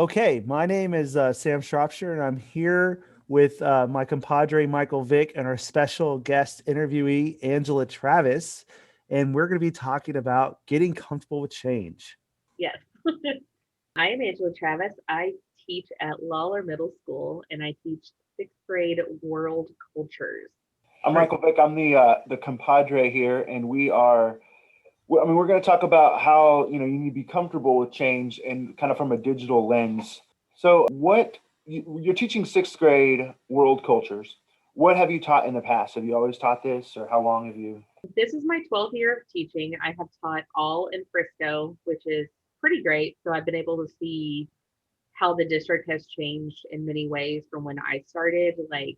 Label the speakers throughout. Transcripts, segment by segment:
Speaker 1: Okay, my name is Sam Shropshire, and I'm here with my compadre Michael Vick and our special guest interviewee Angela Travis, and we're going to be talking about getting comfortable with change.
Speaker 2: Yes. I am Angela Travis. I teach at Lawler Middle School and I teach sixth grade world cultures.
Speaker 3: I'm Michael Vick. I'm the compadre here, and we're going to talk about how you need to be comfortable with change and kind of from a digital lens. So, you're teaching sixth grade world cultures. What have you taught in the past? Have you always taught this, or how long have you?
Speaker 2: This is my 12th year of teaching. I have taught all in Frisco, which is pretty great. So I've been able to see how the district has changed in many ways from when I started, like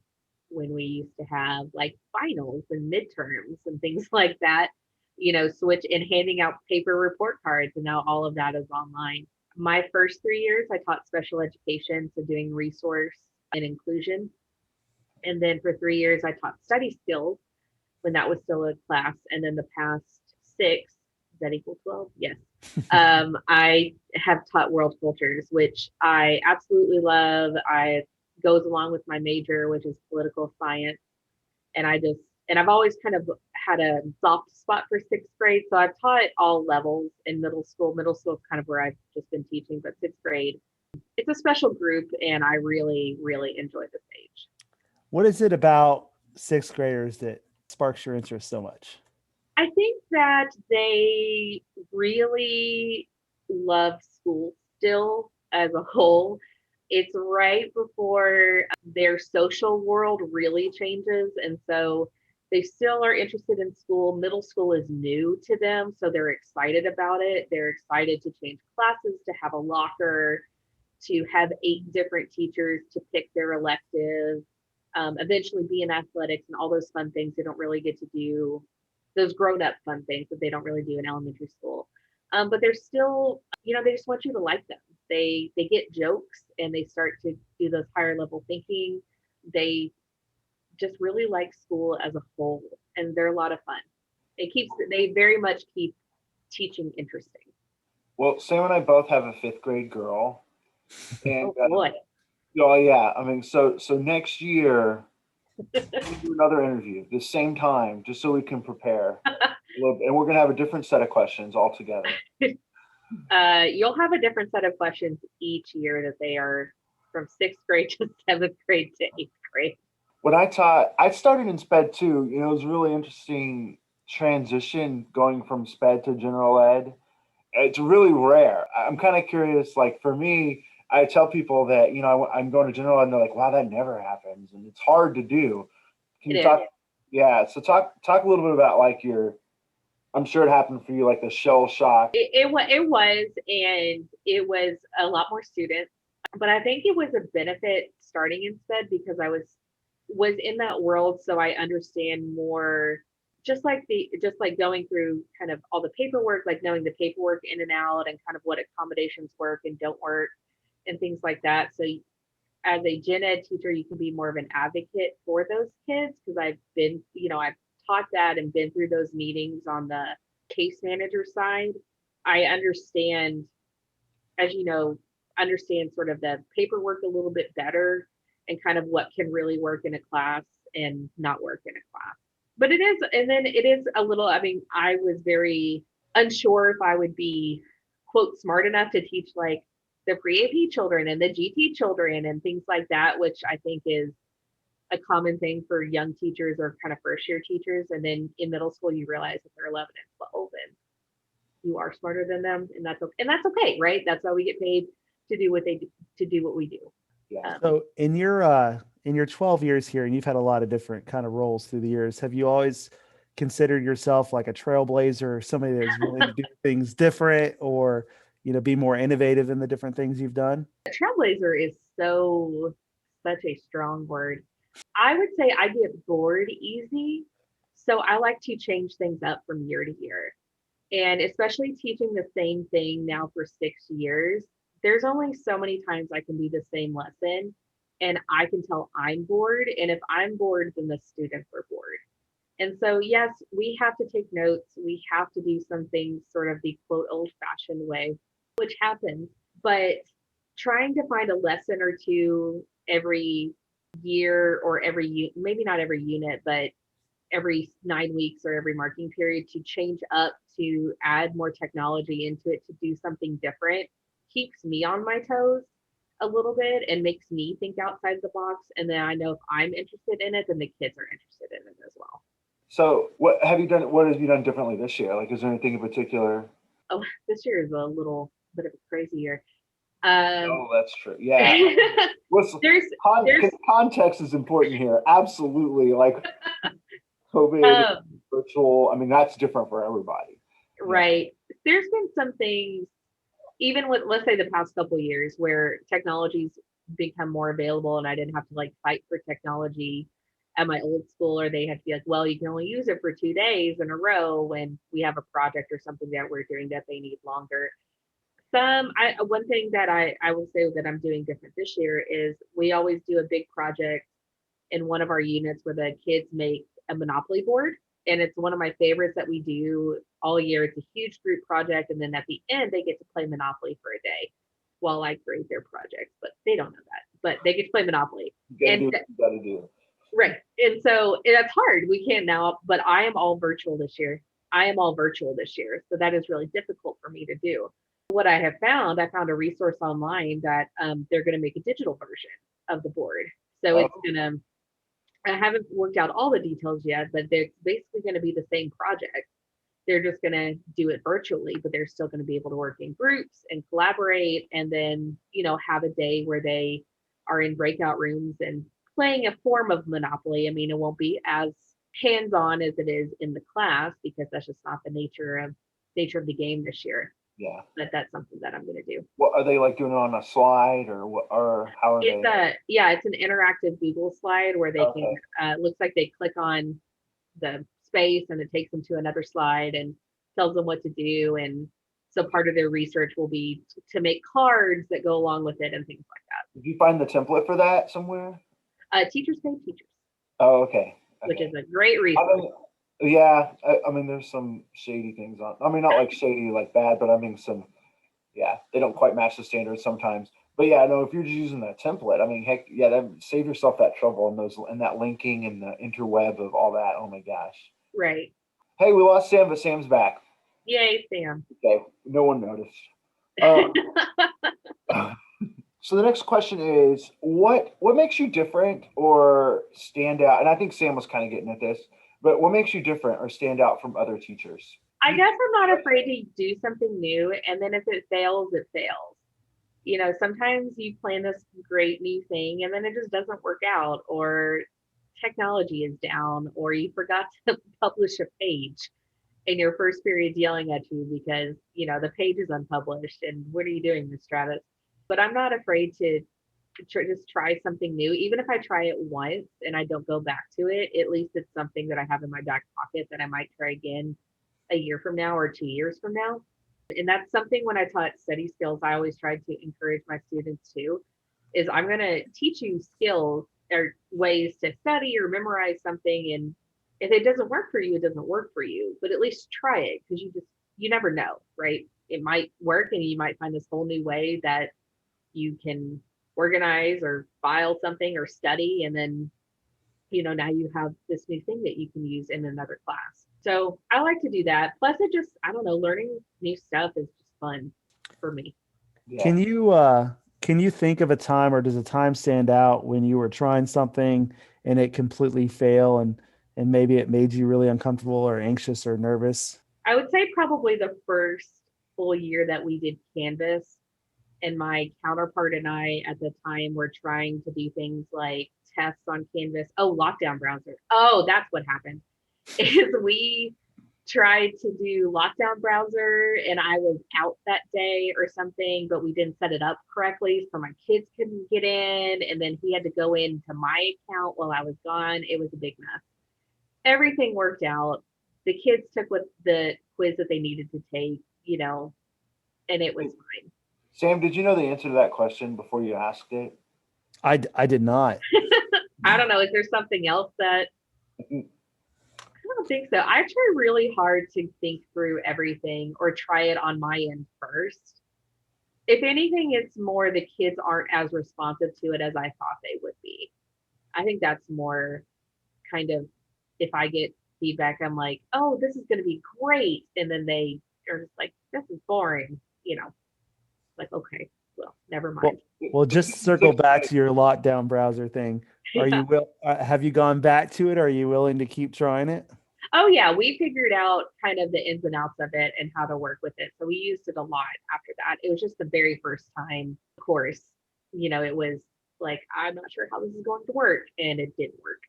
Speaker 2: when we used to have like finals and midterms and things like that, switch and handing out paper report cards. And now all of that is online. My first 3 years, I taught special education, so doing resource and inclusion. And then for 3 years, I taught study skills when that was still a class. And then the past six, does that equal 12? Yes. I have taught world cultures, which I absolutely love. I goes along with my major, which is political science. And I've always kind of had a soft spot for sixth grade. So I've taught all levels in middle school. Middle school is kind of where I've just been teaching, but sixth grade, it's a special group and I really, really enjoy this age.
Speaker 1: What is it about sixth graders that sparks your interest so much?
Speaker 2: I think that they really love school still as a whole. It's right before their social world really changes. And so they still are interested in school. Middle school is new to them. So they're excited about it. They're excited to change classes, to have a locker, to have 8 different teachers to pick their elective, eventually be in athletics and all those fun things they don't really get to do, those grown up fun things that they don't really do in elementary school. But they're still, they just want you to like them. They get jokes and they start to do those higher level thinking. They just really like school as a whole, and they're a lot of fun. They very much keep teaching interesting.
Speaker 3: Well, Sam and I both have a fifth grade girl, and
Speaker 2: Oh boy.
Speaker 3: oh yeah, I mean, so next year we're gonna do another interview the same time, just so we can prepare. And we're gonna have a different set of questions altogether.
Speaker 2: You'll have a different set of questions each year that they are from sixth grade to seventh grade to eighth grade.
Speaker 3: When I taught, I started in sped too. It was a really interesting transition going from sped to general ed. It's really rare. I'm kind of curious. Like for me, I tell people that I'm going to general ed, and they're like, "Wow, that never happens," and it's hard to do. Can
Speaker 2: It
Speaker 3: you
Speaker 2: is.
Speaker 3: talk? Yeah, so talk a little bit about like your. I'm sure it happened for you, like the shell shock.
Speaker 2: It was, and it was a lot more students, but I think it was a benefit starting instead because I was in that world, so I understand more. Just like going through kind of all the paperwork, like knowing the paperwork in and out, and kind of what accommodations work and don't work, and things like that. So as a gen ed teacher, you can be more of an advocate for those kids because I've taught that and been through those meetings on the case manager side. I understand, as you know, understand sort of the paperwork a little bit better and kind of what can really work in a class and not work in a class. But it is a little, I mean, I was very unsure if I would be, quote, smart enough to teach like the pre-AP children and the GT children and things like that, which I think is a common thing for young teachers or kind of first year teachers. And then in middle school, you realize that they're 11 and 12 and you are smarter than them. And that's okay, right? That's why we get paid to do what they do, to do what we do.
Speaker 3: Yeah.
Speaker 1: So in your 12 years here, and you've had a lot of different kind of roles through the years, have you always considered yourself like a trailblazer or somebody that's willing to do things different or, be more innovative in the different things you've done?
Speaker 2: Trailblazer is such a strong word. I would say I get bored easy. So I like to change things up from year to year. And especially teaching the same thing now for 6 years, there's only so many times I can do the same lesson and I can tell I'm bored. And if I'm bored, then the students are bored. And so, yes, we have to take notes. We have to do some things sort of the quote old fashioned way, which happens. But trying to find a lesson or two every year or maybe not every unit, but every 9 weeks or every marking period to change up, to add more technology into it, to do something different, keeps me on my toes a little bit and makes me think outside the box. And then I know if I'm interested in it, then the kids are interested in it as well.
Speaker 3: So what have you done? What have you done differently this year? Like, is there anything in particular?
Speaker 2: Oh, this year is a little bit of a crazy year.
Speaker 3: Oh, that's true. Yeah.
Speaker 2: there's
Speaker 3: Context is important here. Absolutely. Like COVID, virtual. I mean, that's different for everybody.
Speaker 2: Right. There's been some things, even with, let's say, the past couple of years where technology's become more available and I didn't have to like fight for technology at my old school, or they had to be like, well, you can only use it for 2 days in a row when we have a project or something that we're doing that they need longer. One thing that I will say that I'm doing different this year is we always do a big project in one of our units where the kids make a Monopoly board. And it's one of my favorites that we do all year. It's a huge group project. And then at the end, they get to play Monopoly for a day while I grade their projects. But they don't know that. But they get to play Monopoly.
Speaker 3: You gotta do.
Speaker 2: Right. And so that's hard. We can't now, but I am all virtual this year. So that is really difficult for me to do. What I found a resource online that they're going to make a digital version of the board. So it's going to, I haven't worked out all the details yet, but they're basically going to be the same project. They're just going to do it virtually, but they're still going to be able to work in groups and collaborate, and then, have a day where they are in breakout rooms and playing a form of Monopoly. I mean, it won't be as hands-on as it is in the class because that's just not the nature of the game this year.
Speaker 3: Yeah.
Speaker 2: But that's something that I'm going to do.
Speaker 3: What are they like doing it on a slide, or what? Or how are they?
Speaker 2: It's an interactive Google slide where they can. Looks like they click on the space and it takes them to another slide and tells them what to do. And so part of their research will be to make cards that go along with it and things like that.
Speaker 3: Did you find the template for that somewhere?
Speaker 2: Teachers Pay Teachers.
Speaker 3: Oh, okay.
Speaker 2: Which is a great resource.
Speaker 3: Yeah, I mean, there's some shady things on. I mean, not like shady, like bad, but I mean they don't quite match the standards sometimes. But yeah, no, if you're just using that template, I mean, heck, yeah, save yourself that trouble and that linking and the interweb of all that. Oh my gosh.
Speaker 2: Right.
Speaker 3: Hey, we lost Sam, but Sam's back.
Speaker 2: Yay, Sam.
Speaker 3: Okay, no one noticed. So the next question is, what makes you different or stand out? And I think Sam was kind of getting at this. But what makes you different or stand out from other teachers?
Speaker 2: I guess I'm not afraid to do something new. And then if it fails, it fails. Sometimes you plan this great new thing and then it just doesn't work out, or technology is down, or you forgot to publish a page and your first period's yelling at you because, the page is unpublished. And what are you doing, Miss Travis? But I'm not afraid to just try something new. Even if I try it once and I don't go back to it, at least it's something that I have in my back pocket that I might try again a year from now or 2 years from now. And that's something when I taught study skills, I always tried to encourage my students too, is I'm going to teach you skills or ways to study or memorize something. And if it doesn't work for you, it doesn't work for you, but at least try it, because you never know, right? It might work and you might find this whole new way that you can organize or file something or study, and then now you have this new thing that you can use in another class. So I like to do that. Plus it just, I don't know, learning new stuff is just fun for me.
Speaker 1: Yeah. Can you think of a time, or does a time stand out when you were trying something and it completely failed, and maybe it made you really uncomfortable or anxious or nervous?
Speaker 2: I would say probably the first full year that we did Canvas. And my counterpart and I at the time were trying to do things like tests on Canvas. Oh, lockdown browser. Oh, that's what happened. Is we tried to do lockdown browser and I was out that day or something, but we didn't set it up correctly. So my kids couldn't get in. And then he had to go into my account while I was gone. It was a big mess. Everything worked out. The kids took the quiz that they needed to take, and it was fine.
Speaker 3: Sam, did you know the answer to that question before you asked it?
Speaker 1: I did not.
Speaker 2: I don't know. Is there something else that... I don't think so. I try really hard to think through everything or try it on my end first. If anything, it's more the kids aren't as responsive to it as I thought they would be. I think that's more kind of, if I get feedback, I'm like, oh, this is going to be great. And then they are just like, this is boring, like, okay, well, never
Speaker 1: Well,
Speaker 2: mind.
Speaker 1: well, just circle back to your lockdown browser thing.
Speaker 2: Yeah.
Speaker 1: Have you gone back to it? Are you willing to keep trying it?
Speaker 2: Oh, yeah. We figured out kind of the ins and outs of it and how to work with it. So we used it a lot after that. It was just the very first time course, it was like, I'm not sure how this is going to work. And it didn't work.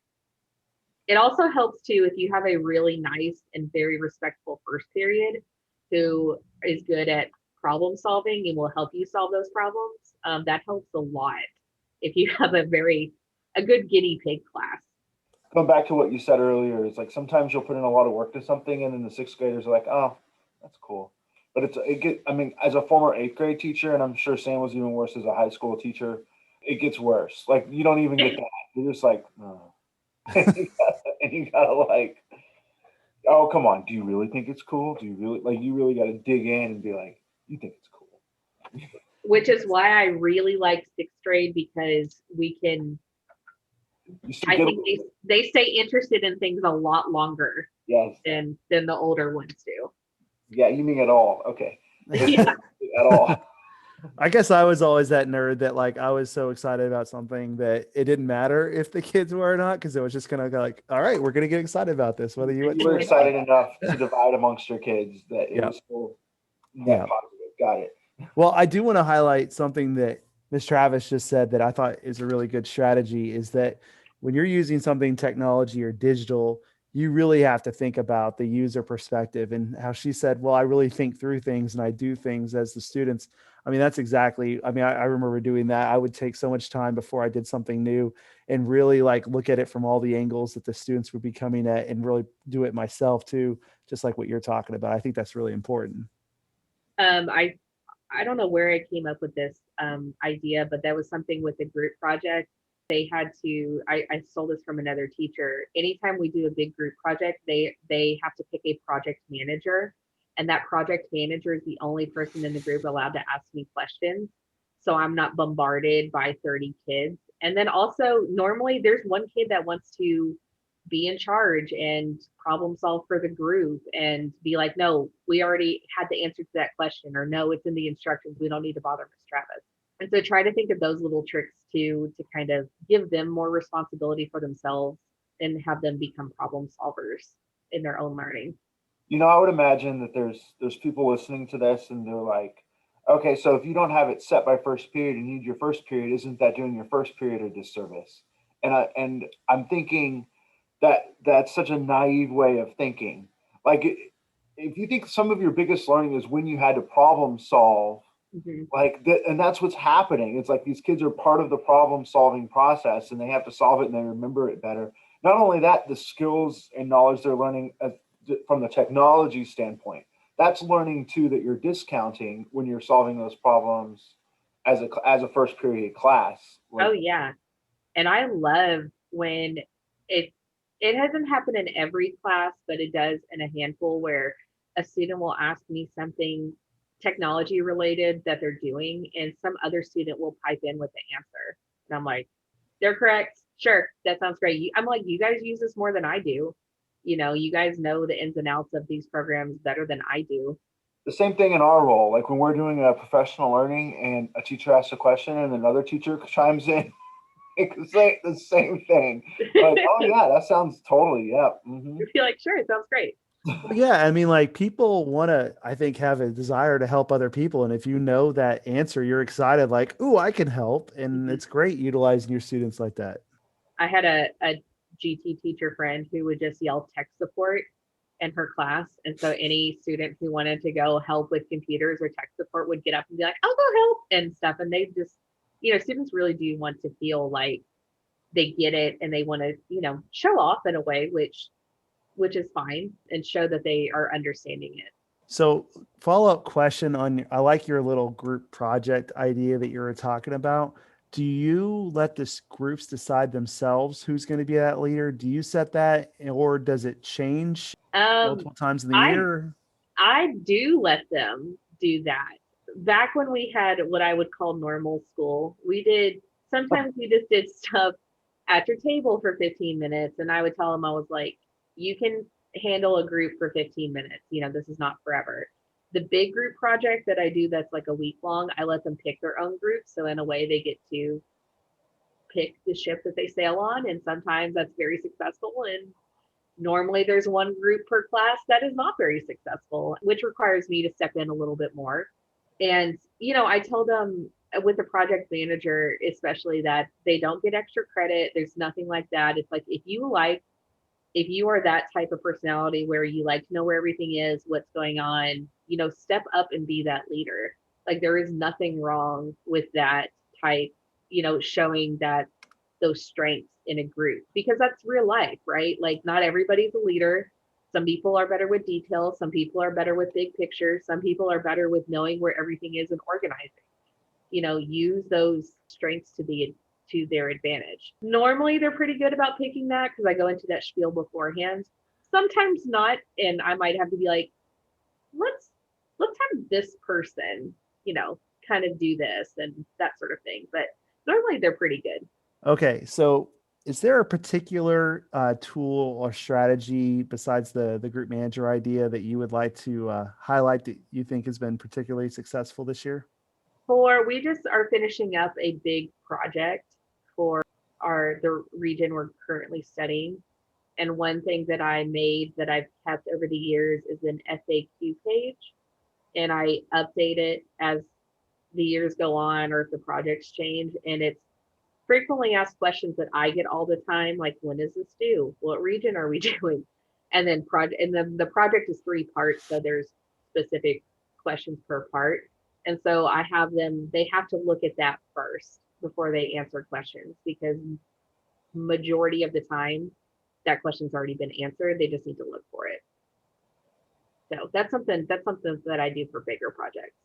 Speaker 2: It also helps too if you have a really nice and very respectful first period who is good at problem solving and will help you solve those problems. That helps a lot if you have a good guinea pig class.
Speaker 3: Going back to what you said earlier, it's like sometimes you'll put in a lot of work to something, and then the sixth graders are like, "Oh, that's cool," but I mean, as a former eighth grade teacher, and I'm sure Sam was even worse as a high school teacher, it gets worse. Like you don't even get that. You're just like, oh. And you gotta like, oh, come on. Do you really think it's cool? Do you really like? You really got to dig in and be like, you think it's cool.
Speaker 2: Which is why I really like sixth grade because we can. I think they stay interested in things a lot longer.
Speaker 3: Yes.
Speaker 2: Than the older ones do.
Speaker 3: Yeah, you mean at all? Okay.
Speaker 2: Yeah.
Speaker 3: At all.
Speaker 1: I guess I was always that nerd that like I was so excited about something that it didn't matter if the kids were or not because it was just gonna go like, all right, we're gonna get excited about this. Whether you
Speaker 3: were excited enough to divide amongst your kids that it was still positive. Got it.
Speaker 1: Well, I do want to highlight something that Ms. Travis just said that I thought is a really good strategy is that when you're using something technology or digital, you really have to think about the user perspective and how she said, well, I really think through things and I do things as the students. I mean, that's exactly, I mean, I remember doing that. I would take so much time before I did something new and really like look at it from all the angles that the students would be coming at and really do it myself too, just like what you're talking about. I think that's really important.
Speaker 2: I don't know where I came up with this idea, but that was something with a group project. They had to, I stole this from another teacher. Anytime we do a big group project, they have to pick a project manager. And that project manager is the only person in the group allowed to ask me questions. So I'm not bombarded by 30 kids. And then also, normally there's one kid that wants to be in charge and problem solve for the group and be like, no, we already had the answer to that question, or no, it's in the instructions. We don't need to bother Miss Travis. And so try to think of those little tricks too, to kind of give them more responsibility for themselves and have them become problem solvers in their own learning.
Speaker 3: I would imagine that there's people listening to this and they're like, okay, so if you don't have it set by first period and you need your first period, isn't that doing your first period a disservice? And I'm thinking that's such a naive way of thinking. Like if you think some of your biggest learning is when you had to problem solve, and that's what's happening. It's like these kids are part of the problem solving process and they have to solve it and they remember it better. Not only that, the skills and knowledge they're learning from the technology standpoint, that's learning too that you're discounting when you're solving those problems as a first period class.
Speaker 2: Oh yeah. And I love when it hasn't happened in every class, but it does in a handful where a student will ask me something technology related that they're doing, and some other student will pipe in with the answer. And I'm like, they're correct. Sure, that sounds great. I'm like, you guys use this more than I do. You guys know the ins and outs of these programs better than I do.
Speaker 3: The same thing in our role. Like when we're doing a professional learning and a teacher asks a question and another teacher chimes in, it can say the same thing. Like, oh yeah, that sounds totally, yeah. Mm-hmm.
Speaker 2: You feel like, sure, it sounds great.
Speaker 1: Well, yeah, I mean, like people want to, I think, have a desire to help other people. And if you know that answer, you're excited, like, ooh, I can help. And it's great utilizing your students like that.
Speaker 2: I had a GT teacher friend who would just yell tech support in her class. And so any student who wanted to go help with computers or tech support would get up and be like, I'll go help and stuff. And they just, students really do want to feel like they get it and they want to, show off in a way, which is fine, and show that they are understanding it.
Speaker 1: So follow-up question I like your little group project idea that you were talking about. Do you let the groups decide themselves who's going to be that leader? Do you set that, or does it change multiple times in the year?
Speaker 2: I do let them do that. back when we had what I would call normal school, sometimes we just did stuff at your table for 15 minutes. And I would tell them, I was like, you can handle a group for 15 minutes. This is not forever. The big group project that I do that's like a week long, I let them pick their own group. So in a way, they get to pick the ship that they sail on. And sometimes that's very successful. And normally there's one group per class that is not very successful, which requires me to step in a little bit more. And, I told them with the project manager, especially, that they don't get extra credit. There's nothing like that. It's like, if you are that type of personality where you like to know where everything is, what's going on, step up and be that leader. Like, there is nothing wrong with that type, showing that those strengths in a group, because that's real life, right? Like, not everybody's a leader. Some people are better with details. Some people are better with big pictures. Some people are better with knowing where everything is and organizing. Use those strengths to their advantage. Normally they're pretty good about picking that, because I go into that spiel beforehand. Sometimes not, and I might have to be like, let's have this person, kind of do this and that sort of thing. But normally they're pretty good.
Speaker 1: Okay, so is there a particular tool or strategy besides the group manager idea that you would like to highlight that you think has been particularly successful this year?
Speaker 2: We just are finishing up a big project for the region we're currently studying. And one thing that I made that I've kept over the years is an FAQ page. And I update it as the years go on or if the projects change. And it's frequently asked questions that I get all the time, like, when is this due? What region are we doing? And then the project is 3 parts, so there's specific questions per part. And so they have to look at that first before they answer questions, because majority of the time that question's already been answered. They just need to look for it. So that's something that I do for bigger projects.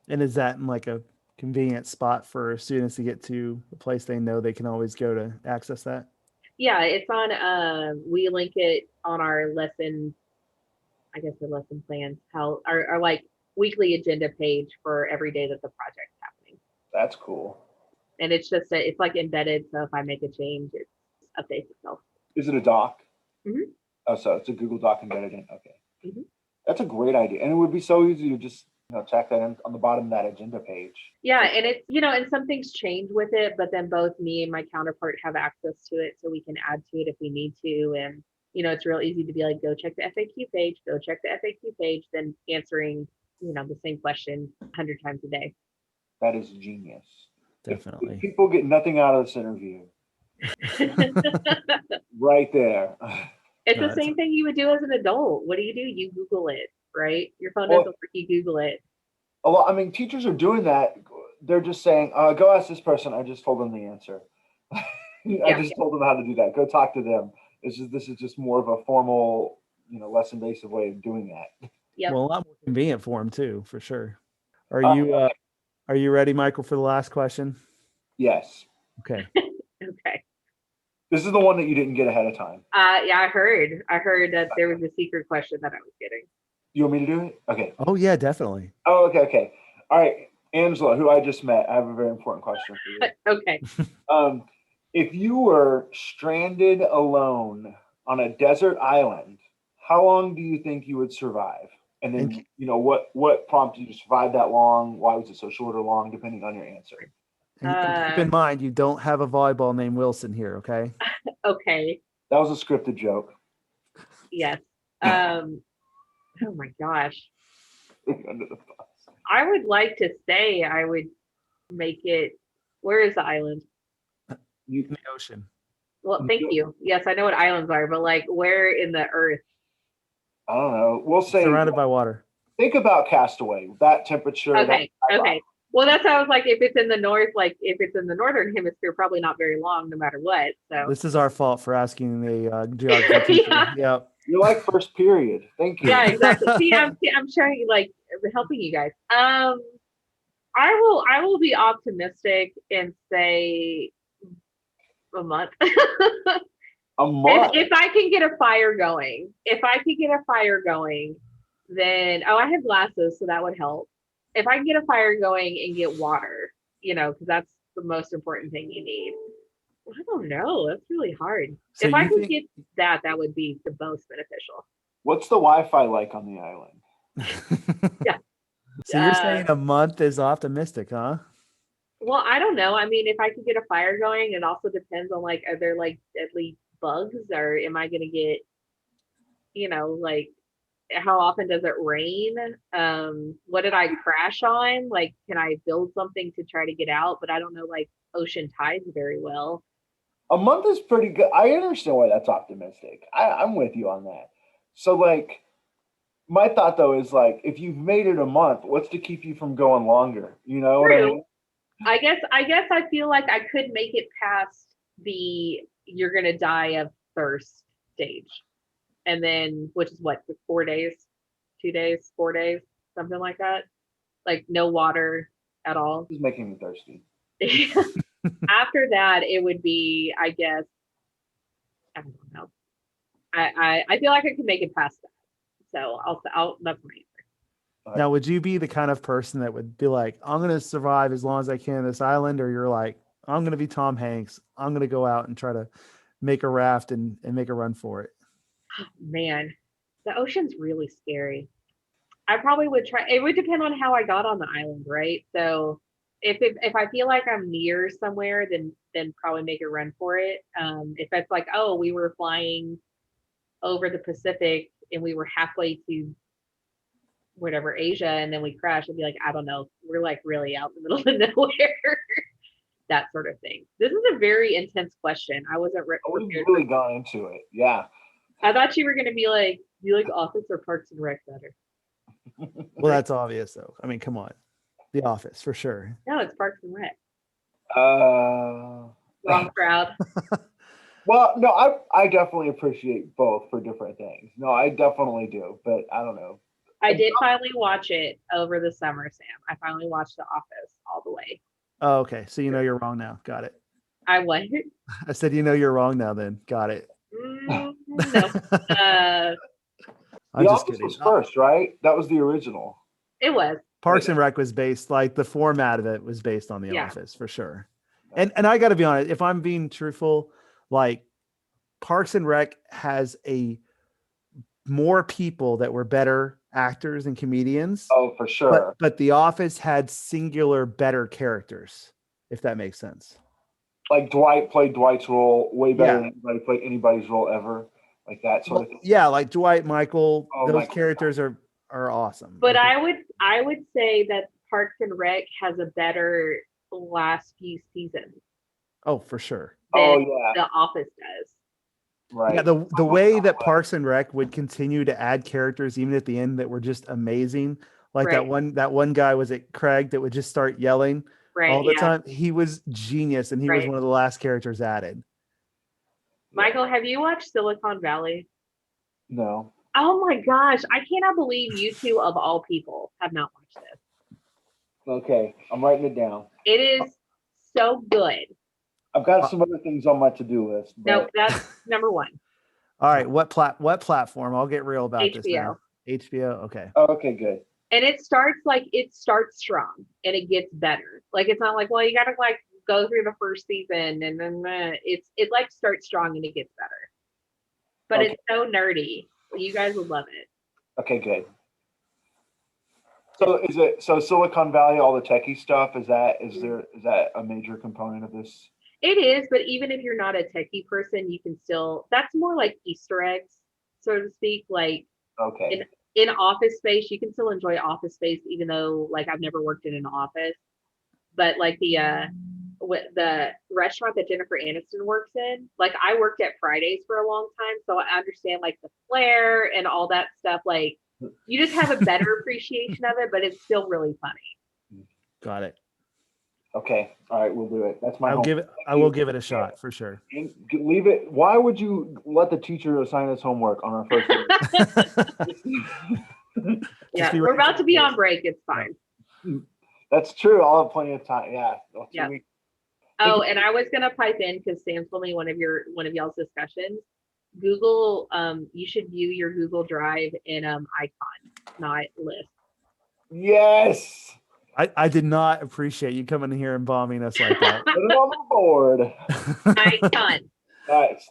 Speaker 2: And
Speaker 1: is that in like a convenient spot for students to get to a place they know they can always go to access that?
Speaker 2: Yeah, it's on, we link it on our lesson, I guess the lesson plans, our like weekly agenda page for every day that the project's happening.
Speaker 3: That's cool.
Speaker 2: And it's just, it's like embedded. So if I make a change, it updates itself.
Speaker 3: Is it a doc?
Speaker 2: Mm-hmm.
Speaker 3: Oh, so it's a Google Doc embedded in. Okay.
Speaker 2: Mm-hmm.
Speaker 3: That's a great idea. And it would be so easy to just, check that in on the bottom of that agenda page.
Speaker 2: Yeah. And it's, and some things change with it, but then both me and my counterpart have access to it, so we can add to it if we need to. And, it's real easy to be like, go check the FAQ page, then answering, the same question 100 times a day.
Speaker 3: That is genius.
Speaker 1: Definitely.
Speaker 3: If people get nothing out of this interview. Right there.
Speaker 2: It's the same thing you would do as an adult. What do? You Google it, right? Your phone doesn't work, you Google it.
Speaker 3: A lot. Teachers are doing that. They're just saying, go ask this person. I just told them the answer. I just told them how to do that. Go talk to them. This is just more of a formal, lesson-based way of doing that.
Speaker 2: Yep.
Speaker 1: Well, a lot more convenient for them too, for sure. Are you ready, Michael, for the last question?
Speaker 3: Yes.
Speaker 1: Okay.
Speaker 2: Okay.
Speaker 3: This is the one that you didn't get ahead of time.
Speaker 2: Yeah, I heard that there was a secret question that I was getting.
Speaker 3: You want me to do it? Okay.
Speaker 1: Oh yeah, definitely.
Speaker 3: Oh, okay. All right. Angela, who I just met, I have a very important question for
Speaker 2: you. Okay.
Speaker 3: If you were stranded alone on a desert island, how long do you think you would survive? And then, what prompted you to survive that long? Why was it so short or long, depending on your answer?
Speaker 1: And keep in mind, you don't have a volleyball named Wilson here, okay?
Speaker 2: Okay.
Speaker 3: That was a scripted joke.
Speaker 2: Yes. Oh my gosh. I would like to say I would make it. Where is the island?
Speaker 1: In the ocean.
Speaker 2: Well, thank you. Yes, I know what islands are, but like, where in the earth?
Speaker 3: I don't know. We'll say
Speaker 1: surrounded by water.
Speaker 3: Think about Castaway. That temperature.
Speaker 2: Okay. Okay. Well, that's how I was like, if it's in the north, like if it's in the northern hemisphere, probably not very long, no matter what. So
Speaker 1: this is our fault for asking the geography teacher.
Speaker 2: Yeah.
Speaker 1: Yep.
Speaker 3: You like first period. Thank you.
Speaker 2: Yeah, exactly. See, I'm showing you, like, helping you guys. I will be optimistic and say a month.
Speaker 3: A month.
Speaker 2: If I can get a fire going, then I have glasses, so that would help. if I can get a fire going and get water, because that's the most important thing you need. I don't know. That's really hard.
Speaker 1: So
Speaker 2: If I
Speaker 1: you
Speaker 2: could
Speaker 1: think
Speaker 2: get that, that would be the most beneficial.
Speaker 3: What's the Wi-Fi like on the island?
Speaker 2: Yeah.
Speaker 1: So you're saying a month is optimistic, huh?
Speaker 2: Well, I don't know. I mean, if I could get a fire going, it also depends on like, are there like deadly bugs, or am I gonna get, like how often does it rain? What did I crash on? Like, can I build something to try to get out? But I don't know like ocean tides very well.
Speaker 3: A month is pretty good. I understand why that's optimistic. I'm with you on that. So like, my thought though is like, if you've made it a month, what's to keep you from going longer? You know what I
Speaker 2: True.
Speaker 3: mean?
Speaker 2: I guess I feel like I could make it past the you're gonna die of thirst stage. And then, which is what, 4 days, 2 days, 4 days, something like that. Like no water at all.
Speaker 3: This is making me thirsty.
Speaker 2: After that, it would be, I guess, I don't know. I feel like I could make it past that. So I'll that's my answer.
Speaker 1: Now, would you be the kind of person that would be like, I'm going to survive as long as I can on this island? Or you're like, I'm going to be Tom Hanks. I'm going to go out and try to make a raft and make a run for it.
Speaker 2: Man, the ocean's really scary. I probably would try. It would depend on how I got on the island, right? So if I feel like I'm near somewhere, then probably make a run for it. If it's like, oh, we were flying over the Pacific and we were halfway to whatever Asia and then we crashed, I'd be like, I don't know, we're like really out in the middle of nowhere. That sort of thing. This is a very intense question. I wasn't
Speaker 3: We've
Speaker 2: prepared.
Speaker 3: really gone into it. Yeah.
Speaker 2: I thought you were going to be like, do you like Office or Parks and Rec better?
Speaker 1: Well, that's obvious though. I mean, come on. The Office for sure.
Speaker 2: No, it's Parks and Rec.
Speaker 3: Wrong
Speaker 2: crowd.
Speaker 3: Well, no, I definitely appreciate both for different things. No, I definitely do, but I don't know.
Speaker 2: I did finally watch it over the summer, Sam. I finally watched The Office all the way.
Speaker 1: Oh, okay. So you're wrong now. Got it.
Speaker 2: I what?
Speaker 1: I said you're wrong now. Then got it.
Speaker 2: No.
Speaker 1: I'm
Speaker 3: The
Speaker 1: just
Speaker 3: Office
Speaker 1: kidding.
Speaker 3: was first, right? That was the original.
Speaker 2: It was.
Speaker 1: Parks and Rec was based, like the format of it was based on The
Speaker 2: Yeah.
Speaker 1: Office for sure. And I got to be honest, if I'm being truthful, like Parks and Rec has more people that were better actors and comedians.
Speaker 3: Oh, for sure.
Speaker 1: But The Office had singular better characters, if that makes sense.
Speaker 3: Like Dwight played Dwight's role way better
Speaker 1: Yeah.
Speaker 3: than anybody played anybody's role ever. Like that sort of thing.
Speaker 1: Yeah, like Dwight, Michael,
Speaker 3: Oh,
Speaker 1: those
Speaker 3: Michael.
Speaker 1: characters are awesome.
Speaker 2: But
Speaker 1: Like,
Speaker 2: I would say that Parks and Rec has a better last few seasons
Speaker 1: oh, for sure.
Speaker 2: than
Speaker 3: Oh yeah,
Speaker 2: The Office does.
Speaker 3: right.
Speaker 1: Yeah, the way that Parks and Rec would continue to add characters even at the end that were just amazing. Like
Speaker 2: Right.
Speaker 1: that one guy, was it Craig, that would just start yelling
Speaker 2: Right.
Speaker 1: all the
Speaker 2: Yeah.
Speaker 1: time. He was genius, and he was
Speaker 2: Right.
Speaker 1: one of the last characters added.
Speaker 2: Michael, have you watched Silicon Valley?
Speaker 3: No.
Speaker 2: Oh my gosh. I cannot believe you two of all people have not watched this.
Speaker 3: Okay, I'm writing it down.
Speaker 2: It is so good.
Speaker 3: I've got some other things on my to-do list. But
Speaker 2: No, that's number one.
Speaker 1: All right, what platform? I'll get real about this now.
Speaker 2: HBO.
Speaker 1: HBO. Okay.
Speaker 3: Oh, okay, good.
Speaker 2: And it starts strong and it gets better. Like it's not like, well, you gotta like go through the first season and then it like starts strong and it gets better. But
Speaker 3: Okay.
Speaker 2: it's so nerdy. You guys would love it.
Speaker 3: Okay, good. So so Silicon Valley, all the techie stuff, is that a major component of this?
Speaker 2: It is, but even if you're not a techie person, you can still, that's more like Easter eggs, so to speak. Like
Speaker 3: Okay.
Speaker 2: in Office Space, you can still enjoy Office Space, even though like I've never worked in an office. But like the restaurant that Jennifer Aniston works in, like I worked at Fridays for a long time, so I understand like the flair and all that stuff. Like you just have a better appreciation of it, but it's still really funny.
Speaker 1: Got it.
Speaker 3: Okay. All right, we'll do it. That's my
Speaker 1: I will give it a shot for sure.
Speaker 3: Leave it. Why would you let the teacher assign us homework on our first day?
Speaker 2: Yeah,
Speaker 1: be
Speaker 2: we're
Speaker 1: ready
Speaker 2: about
Speaker 1: for
Speaker 2: to be
Speaker 1: it.
Speaker 2: on break. It's fine.
Speaker 3: That's true. I'll have plenty of time. Yeah.
Speaker 2: Yeah.
Speaker 3: 2 weeks.
Speaker 2: Oh, and I was gonna pipe in because Sam told me one of y'all's discussions. Google, you should view your Google Drive in icon, not list.
Speaker 3: Yes.
Speaker 1: I did not appreciate you coming in here and bombing us like that.
Speaker 3: Put it on the board.
Speaker 2: Icon.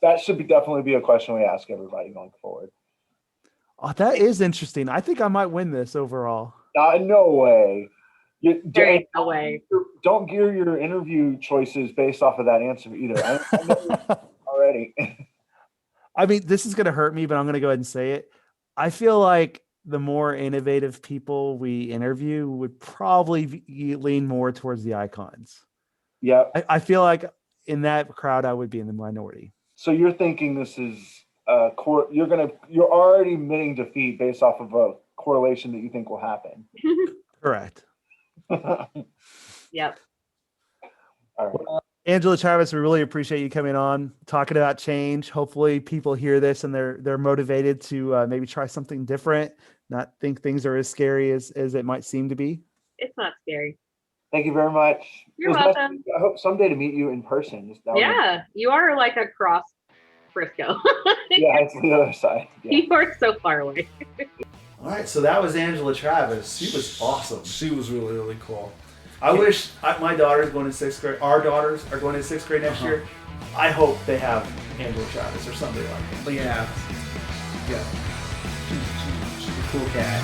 Speaker 3: That should definitely be a question we ask everybody going forward.
Speaker 1: Oh, that is interesting. I think I might win this overall.
Speaker 3: No way.
Speaker 2: There ain't no way.
Speaker 3: Don't gear your interview choices based off of that answer either. I know already.
Speaker 1: I mean, this is going to hurt me, but I'm going to go ahead and say it. I feel like the more innovative people we interview would probably lean more towards the icons.
Speaker 3: Yeah.
Speaker 1: I feel like in that crowd, I would be in the minority.
Speaker 3: So you're thinking this is you're already admitting defeat based off of a correlation that you think will happen.
Speaker 1: Correct.
Speaker 2: Yep.
Speaker 3: All right.
Speaker 1: Angela, Travis, we really appreciate you coming on, talking about change. Hopefully people hear this and they're motivated to maybe try something different, not think things are as scary as it might seem to be.
Speaker 2: It's not scary.
Speaker 3: Thank you very much.
Speaker 2: You're welcome.
Speaker 3: I hope someday to meet you in person.
Speaker 2: Yeah, you are like across Frisco.
Speaker 3: Yeah, it's the other side. Yeah.
Speaker 2: You are so far away.
Speaker 1: All right, so that was Angela Travis. She was awesome.
Speaker 4: She was really, really cool.
Speaker 1: I wish my daughter's going to sixth grade. Our daughters are going to sixth grade next year. I hope they have Angela Travis or somebody like that.
Speaker 4: But yeah. She's a cool cat.